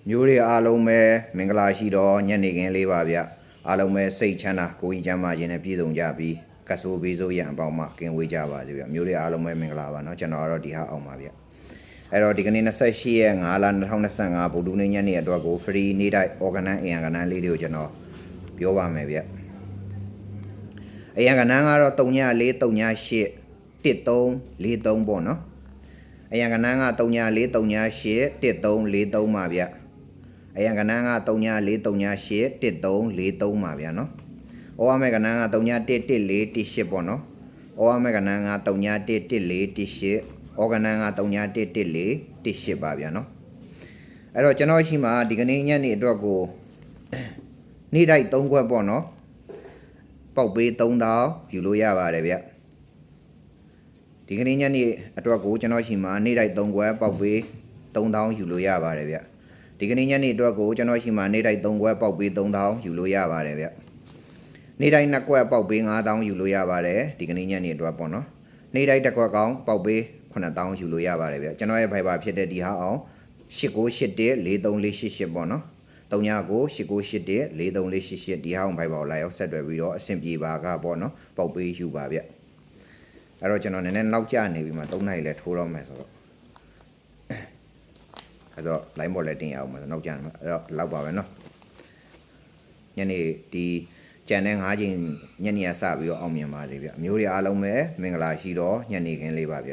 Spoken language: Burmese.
မျိုးတွေအားလုံးပဲမင်္ဂလာရှိတော့ညနေခင်းလေးပါဗျအားလုံးပဲစိတ်ချမ်းသာကိုယ်ကြီးကျမ်းမာခြင်းနဲ့ပြည့်စုံကြပြီးကဆိုးဘေးဆိုးရန်အပေါင်းမှာကင်ဝေးကြပါစေဗျမျိုးတွေအားလုံးပဲမင်္ဂလာပါเนาะကျွန်တော်ကတော့ဒီဟာအောင်ပါဗျအဲ့တော့ဒီကနေ့28ရက်5လ2025ဗုဒ္ဓနေ့ညနေအတွက်ကို free နေ့တိုင်း organize အရန်ကဏ္ဍလေးတွေကိုကျွန်တော်ပြောပါမယ်ဗျအရန်ကဏ္ဍကတော့3438 1343ပေါ့เนาะအရန်ကဏ္ဍက3438 1343ပါဗျအရန်ကဏ္ဍက3438 1343ပါဗျเนาะဩဝါမဲကဏ္ဍက311418ပေါ့เนาะဩဝါမဲကဏ္ဍက311418ဩကဏ္ဍက311418ပါဗျเนาะအဲ့တော့ကျွန်တော်ရှိမှာဒီကနေ့ညနေအတွက်ကိုနေ့တိုင်း3ခွက်ပေါ့เนาะပေါက်ပေး3000ယူလို့ရပါတယ်ဗျဒီကနေ့ညနေအတွက်ကိုကျွန်တော်ရှိမှာနေ့တိုင်း3ခွက်ပေါက်ပေး3000ယူလို့ရပါတယ်ဗျဒီကနေ့ညနေအတွက်ကိုကျွန်တော်ရှိမှာနေ့တိုင်း3ခွက်ပေါက်ပေး3000ယူလို့ရပါတယ်ဗျနေ့တိုင်း2ခွက်ပေါက်ပေး9000ယူလို့ရပါတယ်ဒီကနေ့ညနေအတွက်ပေါ့နော်နေ့တိုင်းတစ်ခွက်ကောင်းပေါက်ပေး9000ယူလို့ရပါတယ်ဗျကျွန်တော်ရဲ့ Viber ဖြစ်တဲ့ဒီဟာအောင်8981434888ပေါ့နော်398989814348ဒီဟာအောင် Viber ကိုလာရောက်ဆက်တွယ်ပြီးတော့အဆင်ပြေပါကပေါ့နော်ပေါက်ပေးယူပါဗျအဲ့တော့ကျွန်တော်နည်းနည်းနောက်ကျနေပြီမှ3နာရီလဲထိုးတော့မယ်ဆိုတော့အဲ့တော့ line ပေါ်လဲတင်ရအောင်မယ်နောက်ကျနေမှာအဲ့တော့လောက်ပါပဲเนาะညနေဒီကြံတဲ့9ချိန်ညနေကစပြီးတော့အောင်မြင်ပါစေဗျအမျိုးတွေအားလုံးပဲမင်္ဂလာရှိတော့ညနေခင်းလေးပါဗျ